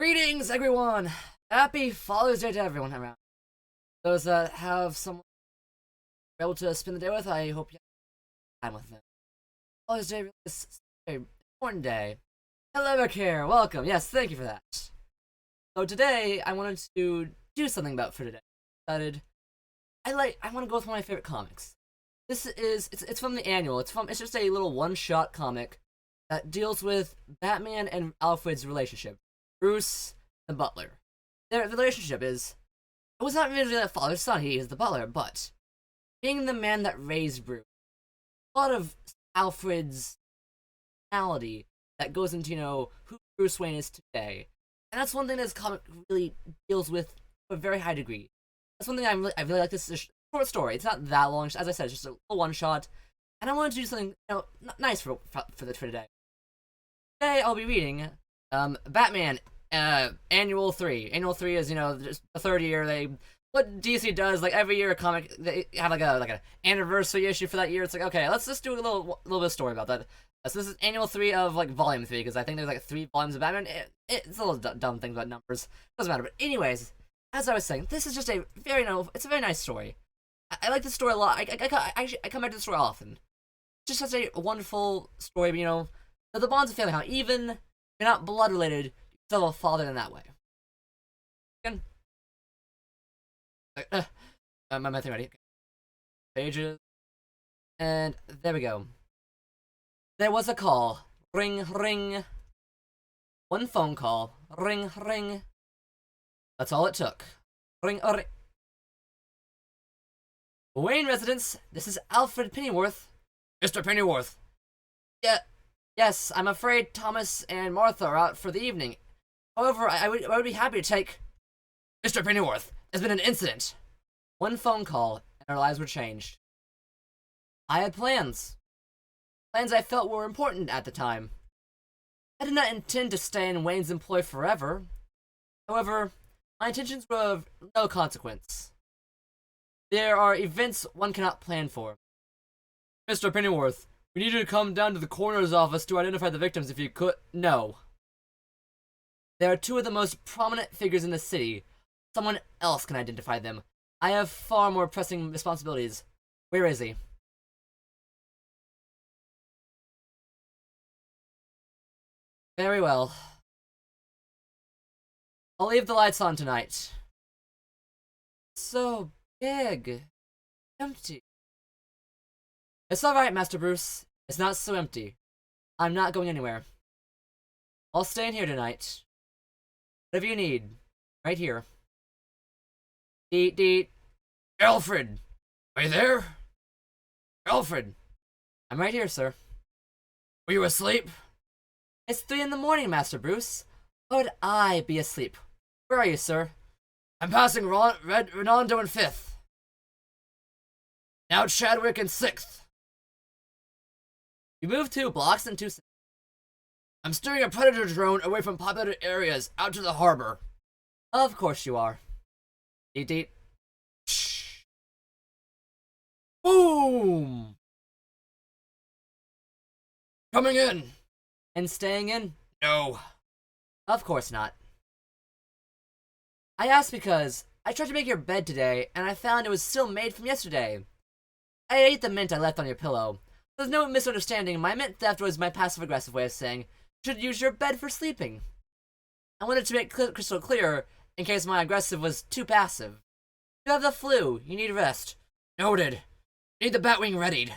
Greetings, everyone! Happy Father's Day to everyone around. Those that have someone you're able to spend the day with, I hope you have time with them. Father's Day is a very important day. Hello, care. Welcome. Yes, thank you for that. So today, I wanted to do something about for today. I want to go with one of my favorite comics. It's from the annual. It's just a little one-shot comic that deals with Batman and Alfred's relationship. Bruce and Butler. Their relationship is, it was not really a father-son, he is the butler, but being the man that raised Bruce, a lot of Alfred's personality that goes into, who Bruce Wayne is today. And that's one thing this comic really deals with to a very high degree. That's one thing I really like. This is a short story. It's not that long. As I said, it's just a little one-shot. And I wanted to do something, nice for today. Today, I'll be reading Batman Annual 3. Annual 3 is, just the third year. What DC does, like every year a comic, they have like an anniversary issue for that year. It's like, okay, let's just do a little bit of story about that. So this is Annual 3 of like Volume 3, because I think there's like 3 volumes of Batman. It's a little dumb thing about numbers. Doesn't matter. But anyways, as I was saying, this is just it's a very nice story. I like this story a lot. I come back to the story often. It's just such a wonderful story, the bonds of family, how even you're not blood related, you still have a father in that way. Again. My thing ready. Okay. Pages. And there we go. There was a call. Ring, ring. One phone call. Ring, ring. That's all it took. Ring, ring. Wayne residence, this is Alfred Pennyworth. Mr. Pennyworth. Yes, I'm afraid Thomas and Martha are out for the evening. However, I would be happy to take... Mr. Pennyworth, there's been an incident. One phone call, and our lives were changed. I had plans. Plans I felt were important at the time. I did not intend to stay in Wayne's employ forever. However, my intentions were of no consequence. There are events one cannot plan for. Mr. Pennyworth, we need you to come down to the coroner's office to identify the victims if you could. No. They are two of the most prominent figures in the city. Someone else can identify them. I have far more pressing responsibilities. Where is he? Very well. I'll leave the lights on tonight. So big. Empty. It's alright, Master Bruce. It's not so empty. I'm not going anywhere. I'll stay in here tonight. Whatever you need. Right here. Deet deet. Alfred! Are you there? Alfred! I'm right here, sir. Were you asleep? It's 3 in the morning, Master Bruce. Why would I be asleep? Where are you, sir? I'm passing Redondo in 5th. Now Chadwick in 6th. You moved 2 blocks in 2 seconds. I'm steering a predator drone away from populated areas out to the harbor. Of course you are. Deet deet. Shh. Boom! Coming in. And staying in? No. Of course not. I asked because I tried to make your bed today, and I found it was still made from yesterday. I ate the mint I left on your pillow. There's no misunderstanding. My mint theft was my passive-aggressive way of saying, you should use your bed for sleeping. I wanted to make crystal clear, in case my aggressive was too passive. You have the flu. You need rest. Noted. Need the Batwing readied.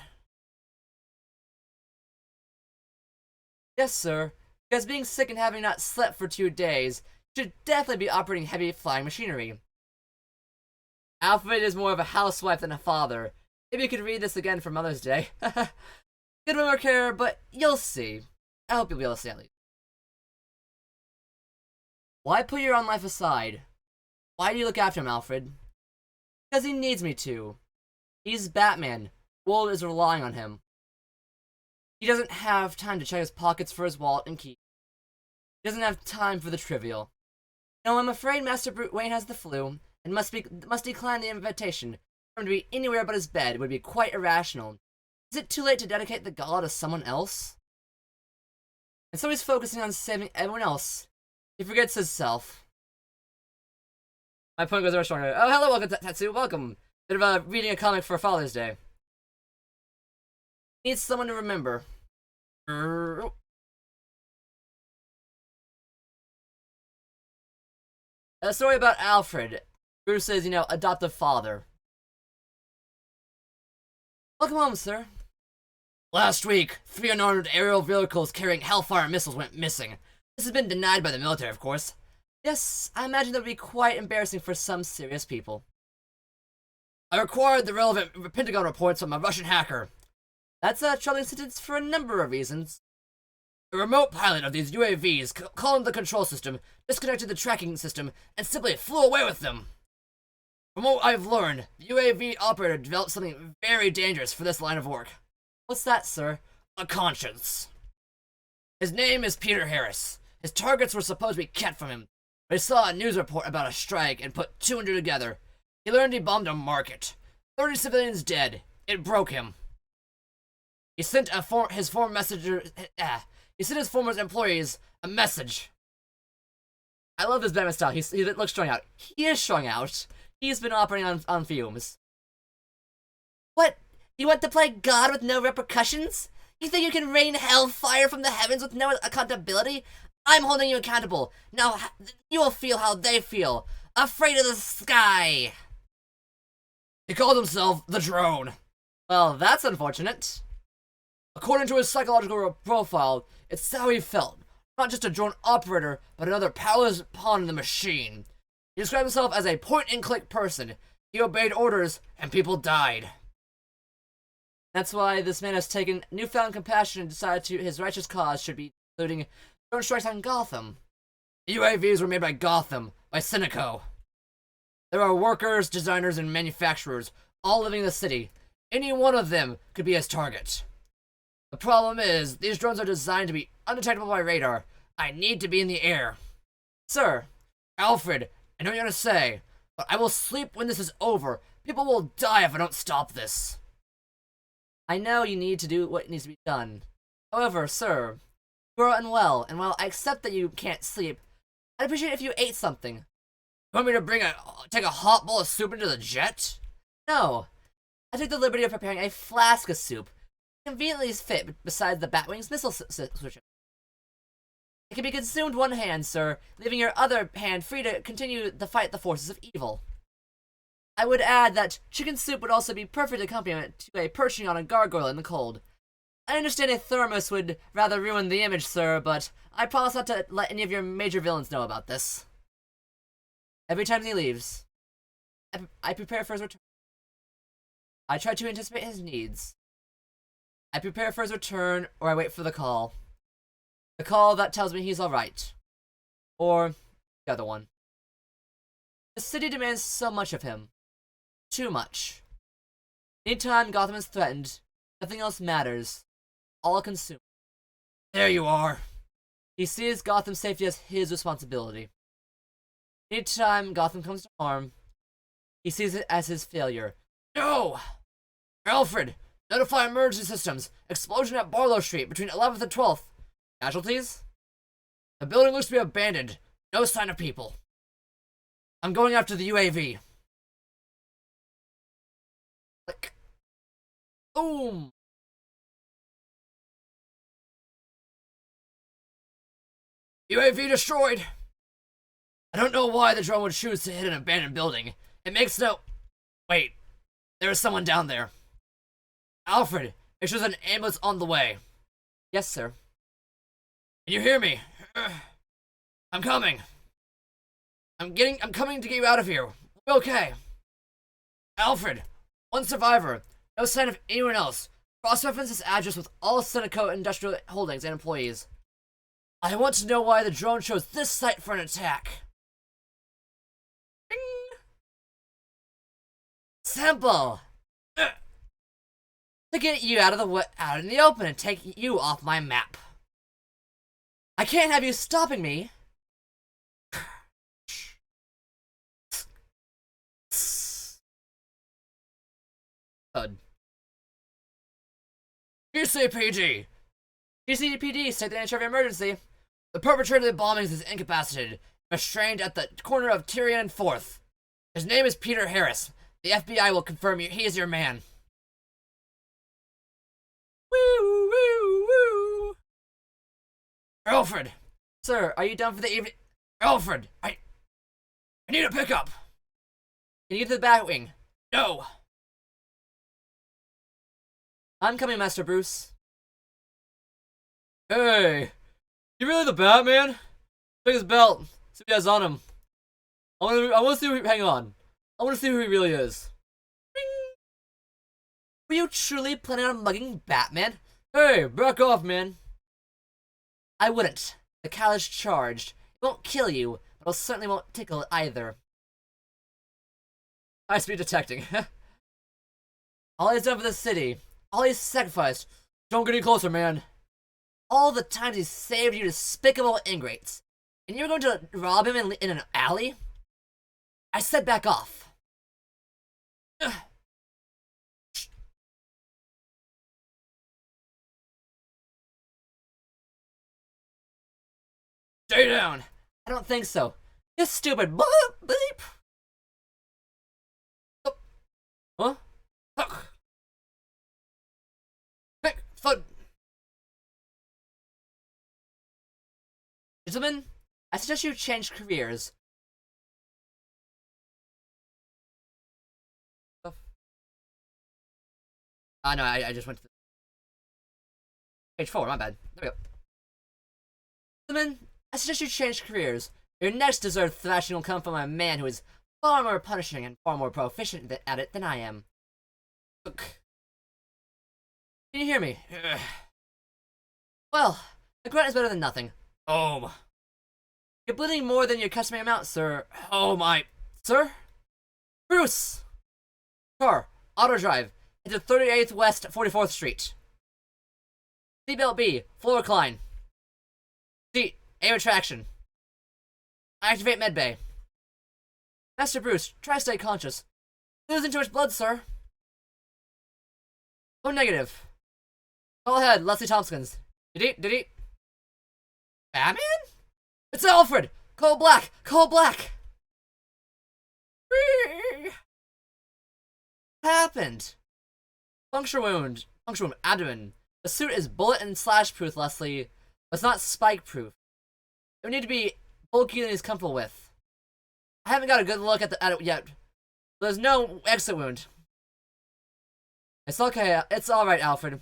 Yes, sir. Because being sick and having not slept for 2 days, you should definitely be operating heavy flying machinery. Alfred is more of a housewife than a father. Maybe you could read this again for Mother's Day. Good rumor care, but you'll see. I hope you'll be able to see at least. Why put your own life aside? Why do you look after him, Alfred? Because he needs me to. He's Batman. The world is relying on him. He doesn't have time to check his pockets for his wallet and key. He doesn't have time for the trivial. No, I'm afraid Master Wayne has the flu, and must decline the invitation. For him to be anywhere but his bed would be quite irrational. Is it too late to dedicate the gala to someone else? And so he's focusing on saving everyone else. He forgets himself. My point goes over stronger. Oh, hello, welcome, Tatsu. Welcome. Bit of reading a comic for Father's Day. Needs someone to remember. A story about Alfred, Bruce's, adoptive father. Welcome home, sir. Last week, 3 unarmed aerial vehicles carrying Hellfire missiles went missing. This has been denied by the military, of course. Yes, I imagine that would be quite embarrassing for some serious people. I required the relevant Pentagon reports from a Russian hacker. That's a troubling sentence for a number of reasons. The remote pilot of these UAVs cloned the control system, disconnected the tracking system, and simply flew away with them. From what I've learned, the UAV operator developed something very dangerous for this line of work. What's that, sir? A conscience. His name is Peter Harris. His targets were supposed to be kept from him, but he saw a news report about a strike and put 2 and 2 together. He learned he bombed a market. 30 civilians dead. It broke him. He sent his former employees a message. I love this Batman style. He looks strung out. He is strung out. He's been operating on fumes. What? You want to play God with no repercussions? You think you can rain hellfire from the heavens with no accountability? I'm holding you accountable. Now you will feel how they feel. Afraid of the sky. He called himself the Drone. Well, that's unfortunate. According to his psychological profile, it's how he felt. Not just a drone operator, but another powerless pawn in the machine. He described himself as a point-and-click person. He obeyed orders, and people died. That's why this man has taken newfound compassion and decided his righteous cause should be including drone strikes on Gotham. The UAVs were made by Gotham, by Cineco. There are workers, designers, and manufacturers, all living in the city. Any one of them could be his target. The problem is, these drones are designed to be undetectable by radar. I need to be in the air. Sir, Alfred, I know what you're gonna say, but I will sleep when this is over. People will die if I don't stop this. I know you need to do what needs to be done. However, sir, you are unwell, and while I accept that you can't sleep, I'd appreciate it if you ate something. You want me to take a hot bowl of soup into the jet? No. I took the liberty of preparing a flask of soup, conveniently fit beside the Batwing's missile switcher. It can be consumed one hand, sir, leaving your other hand free to continue to fight the forces of evil. I would add that chicken soup would also be perfect accompaniment to a perching on a gargoyle in the cold. I understand a thermos would rather ruin the image, sir, but I promise not to let any of your major villains know about this. Every time he leaves, I prepare for his return. I try to anticipate his needs. I prepare for his return, or I wait for the call. The call that tells me he's alright. Or the other one. The city demands so much of him. Too much. Anytime Gotham is threatened, nothing else matters. All consumed. There you are. He sees Gotham's safety as his responsibility. Anytime Gotham comes to harm, he sees it as his failure. No! Alfred, notify emergency systems. Explosion at Barlow Street between 11th and 12th. Casualties? The building looks to be abandoned. No sign of people. I'm going after the UAV. Click. Boom! UAV destroyed! I don't know why the drone would choose to hit an abandoned building. It makes no... Wait. There's someone down there. Alfred, it shows an ambulance on the way. Yes, sir. Can you hear me? I'm coming. I'm coming to get you out of here. We're okay. Alfred, one survivor. No sign of anyone else. Cross-reference this address with all Cineco Industrial Holdings and employees. I want to know why the drone chose this site for an attack. Bing. Simple. To get you out in the open and take you off my map. I can't have you stopping me. Thud. GCPD! GCPD, state the nature of your emergency. The perpetrator of the bombings is incapacitated, restrained at the corner of Tyrion and 4th. His name is Peter Harris. The FBI will confirm he is your man. Woo, woo, woo. Alfred! Sir, are you done for the evening? Alfred! I need a pickup! Can you get to the back wing? No! I'm coming, Master Bruce. Hey! You really the Batman? Take his belt. See what he has on him. I want to see hang on. I want to see who he really is. Ring. Were you truly planning on mugging Batman? Hey, back off, man. I wouldn't. The cow is charged. It won't kill you, but it certainly won't tickle it either. High-speed detecting. All he's done for the city. All he's sacrificed. Don't get any closer, man. All the times he's saved you despicable ingrates. And you're going to rob him in an alley? I said back off. Ugh. Stay down. I don't think so. You stupid bleep. Huh? Quick, foot. Gentlemen, I suggest you change careers. No, I just went to page 4, my bad. There we go. Gentlemen, I suggest you change careers. Your next deserved thrashing will come from a man who is far more punishing and far more proficient at it than I am. Look. Can you hear me? Well, a grunt is better than nothing. Oh. You're bleeding more than your customary amount, sir. Oh my. Sir? Bruce! Car, auto drive, into 38th West 44th Street. Seatbelt B, full recline. Seat, air retraction. Activate medbay. Master Bruce, try to stay conscious. Losing too much blood, sir. Oh, negative. Call ahead, Leslie Tompkins. Did he? Batman? It's Alfred! Call Black! Call Black! What happened? Puncture wound, abdomen. The suit is bullet and slash proof, Leslie, but it's not spike proof. It would need to be bulkier than he's comfortable with. I haven't got a good look at it yet. There's no exit wound. It's okay. It's all right, Alfred.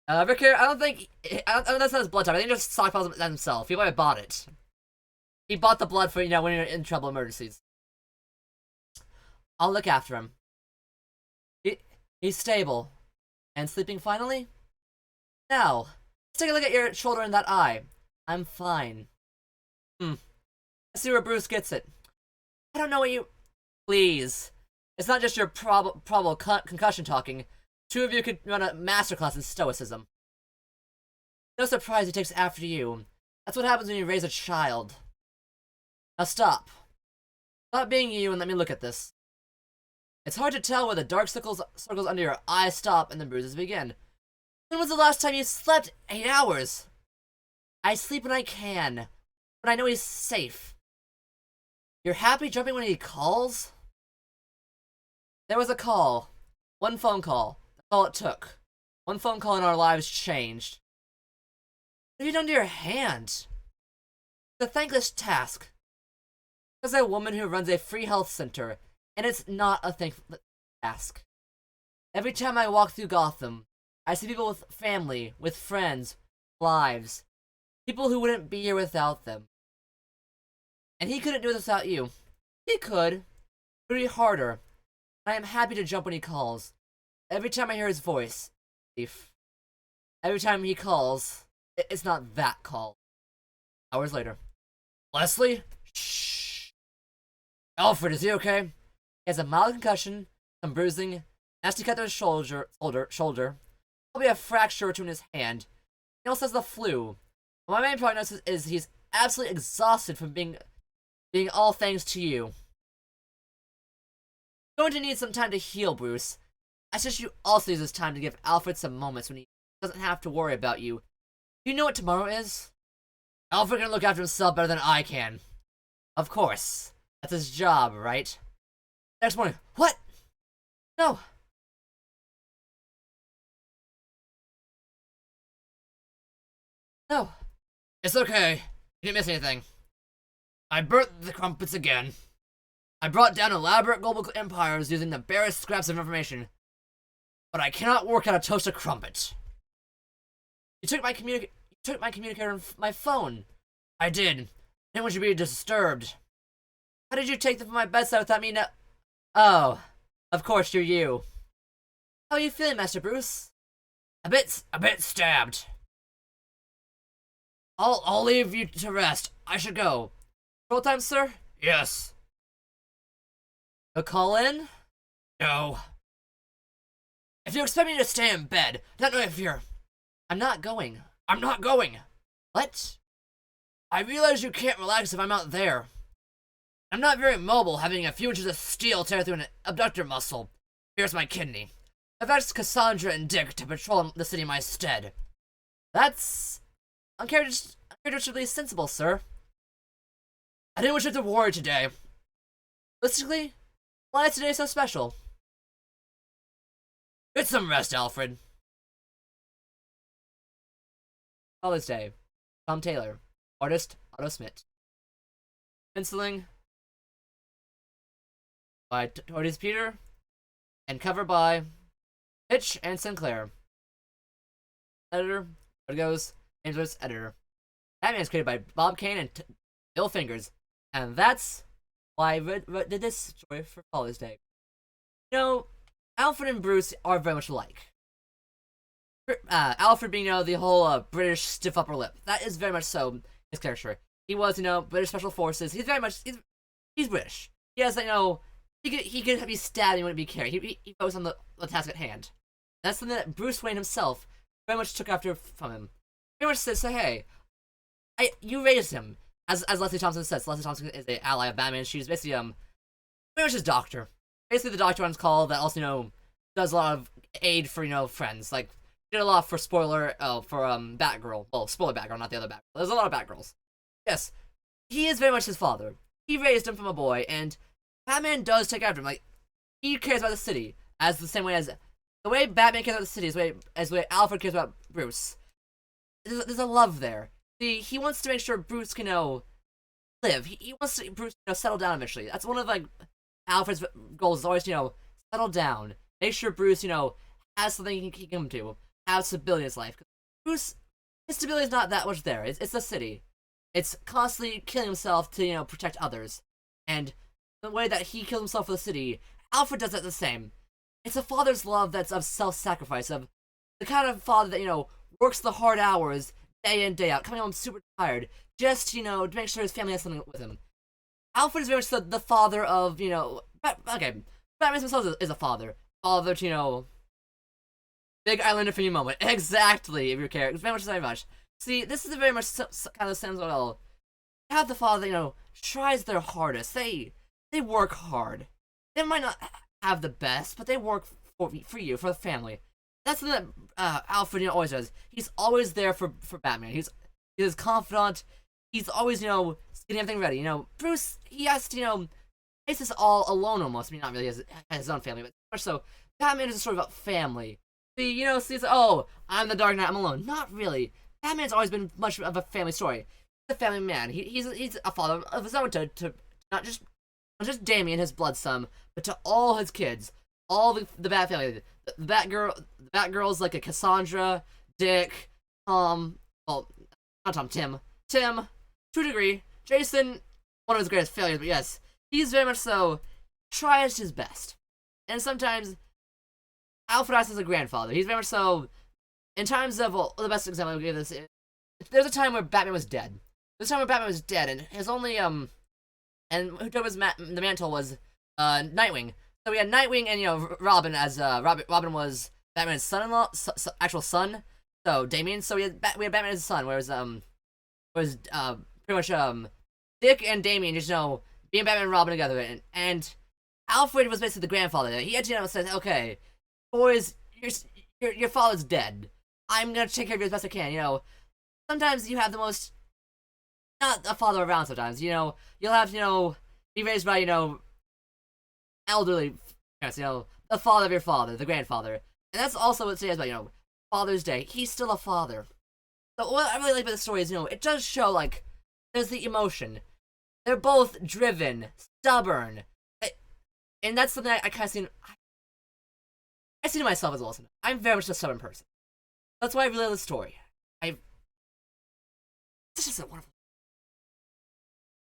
Rick here, I don't think that's not his blood type. I think he just stockpiles it himself. He might have bought it. He bought the blood for, when you're in trouble emergencies. I'll look after him. He's stable. And sleeping finally? Now, let's take a look at your shoulder and that eye. I'm fine. Let's see where Bruce gets it. I don't know what you... Please. It's not just your probable concussion talking. Two of you could run a masterclass in stoicism. No surprise he takes after you. That's what happens when you raise a child. Now stop. Stop being you and let me look at this. It's hard to tell where the dark circles under your eyes stop and the bruises begin. When was the last time you slept? 8 hours. I sleep when I can, but I know he's safe. You're happy jumping when he calls? There was a call. One phone call. That's all it took. One phone call and our lives changed. What have you done to your hand? It's a thankless task. There's a woman who runs a free health center, and it's not a thankless task. Every time I walk through Gotham, I see people with family, with friends, lives. People who wouldn't be here without them. And he couldn't do this without you. He could, but it'd be harder. I am happy to jump when he calls. Every time I hear his voice, every time he calls, it's not that call. Hours later. Leslie? Shh. Alfred, is he okay? He has a mild concussion, some bruising, nasty cut to his shoulder. Probably a fracture between his hand. He also has the flu. My main prognosis is he's absolutely exhausted from being all thanks to you. Going to need some time to heal, Bruce. I suggest you also use this time to give Alfred some moments when he doesn't have to worry about you. Do you know what tomorrow is? Alfred can look after himself better than I can. Of course. That's his job, right? Next morning. What? No. No. It's okay. You didn't miss anything. I burnt the crumpets again. I brought down elaborate global empires using the barest scraps of information. But I cannot work out a toast a crumpet. You took my communicator and my phone. I did. I didn't want you to be disturbed. How did you take them from my bedside without me Oh, of course you're you. How are you feeling, Master Bruce? A bit stabbed. I'll leave you to rest. I should go. Full time, sir? Yes. A call in? No. If you expect me to stay in bed, I don't know if you're... I'm not going. I'm not going. What? I realize you can't relax if I'm out there. I'm not very mobile, having a few inches of steel tear through an abductor muscle. Here's my kidney. I've asked Cassandra and Dick to patrol the city in my stead. That's... uncharacteristically sensible, sir. I didn't wish you to worry today. Realistically, why is today so special? Get some rest, Alfred. Father's Day. Tom Taylor. Artist, Otto Smith. Penciling by Tordes Peter. And cover by Pitch and Sinclair. Editor, Vertigo's, Ainsworth's editor. Batman is created by Bob Kane and Bill Fingers. And that's why I did this story for Father's Day. You know, Alfred and Bruce are very much alike. Alfred being, the whole British stiff upper lip. That is very much so his character. He was, British Special Forces. He's very much, he's British. He has, he could be stabbed and he wouldn't be cared. He focused on the task at hand. That's something that Bruce Wayne himself very much took after from him. Very much says, hey, you raised him. As Leslie Thompson says, Leslie Thompson is an ally of Batman. She's basically, very much his doctor. Basically the doctor on his call that also, does a lot of aid for, friends. Like, did a lot for Batgirl. Well, spoiler Batgirl, not the other Batgirl. There's a lot of Batgirls. Yes, he is very much his father. He raised him from a boy, and Batman does take after him. Like, he cares about the city as the same way as the way Batman cares about the city as the way Alfred cares about Bruce. There's a love there. See, he wants to make sure Bruce can live. He wants to Bruce settle down eventually. That's one of Alfred's goals. Is always settle down, make sure Bruce has something he can come to, have stability in his life. Bruce, his stability is not that much there. It's the city. It's constantly killing himself to protect others, and the way that he kills himself for the city, Alfred does it the same. It's a father's love that's of self-sacrifice, of the kind of father that works the hard hours day in day out, coming home super tired, just to make sure his family has something with him. Alfred is very much the father of Batman himself is a father to Big Islander for you moment. Exactly, if your character. Very much. See, this is a very much kind of sense well. You have the father that, tries their hardest. They work hard. They might not have the best, but they work for you, for the family. That's something that Alfred, always does. He's always there for Batman. He's his confidant. He's always, getting everything ready. Bruce, he has to, face this all alone almost. I mean, not really as his own family, but much so. Batman is a story about family. See, it's oh, I'm the Dark Knight, I'm alone. Not really. Batman's always been much of a family story. He's a family man. He's a father of his own to not just Damian, his blood son, but to all his kids, all the Bat family. The Batgirls like a Cassandra, Dick, well, not Tom, Tim, to a degree. Jason, one of his greatest failures, but yes, he's very much so tries his best, and sometimes Alfred acts as a grandfather. He's very much so. In times of, the best example I'll give this is, there's a time where Batman was dead. There's a time where Batman was dead, and his only, and who took the mantle was, Nightwing. So we had Nightwing and, Robin as, Robin was Batman's son-in-law, actual son. So, Damian. So we had Batman as his son, whereas, pretty much, Dick and Damian just, being Batman and Robin together, and Alfred was basically the grandfather. He had to, say, okay, boys, your father's dead. I'm gonna take care of you as best I can. Sometimes you have the most not a father around sometimes. You'll have be raised by elderly parents. The father of your father, the grandfather, and that's also what it says about Father's Day. He's still a father. So what I really like about the story is it does show like there's the emotion. They're both driven, stubborn, and that's something I kind of seen. I see to myself as well. I'm very much a stubborn person. That's why I really like the story. It's just a wonderful.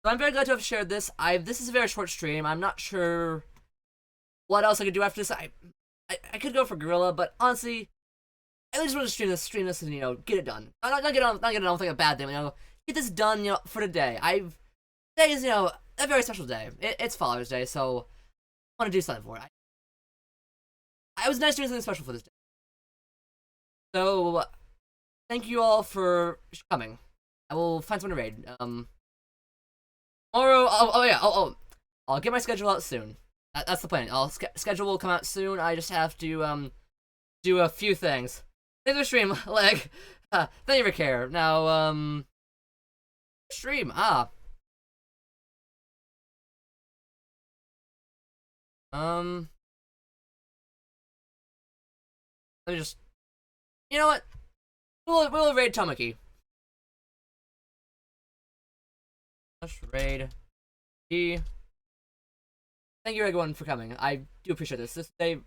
So I'm very glad to have shared this. This is a very short stream. I'm not sure what else I could do after this. I could go for Gorilla, but honestly, I just want to stream this, and get it done. Not get it done with like a bad thing. Get this done, for the day. Today is a very special day. It's Father's Day, so I want to do something for it. I was nice doing something special for this day. So thank you all for coming. I will find someone to raid. Tomorrow. I'll get my schedule out soon. That's the plan. Schedule will come out soon. I just have to do a few things. Thanks for stream, leg. Thank you for care. Now stream. Let me just. You know what? We'll raid Tamaki. Let's raid T. Thank you everyone for coming. I do appreciate this. This is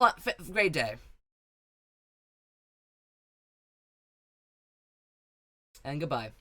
a great day. And goodbye.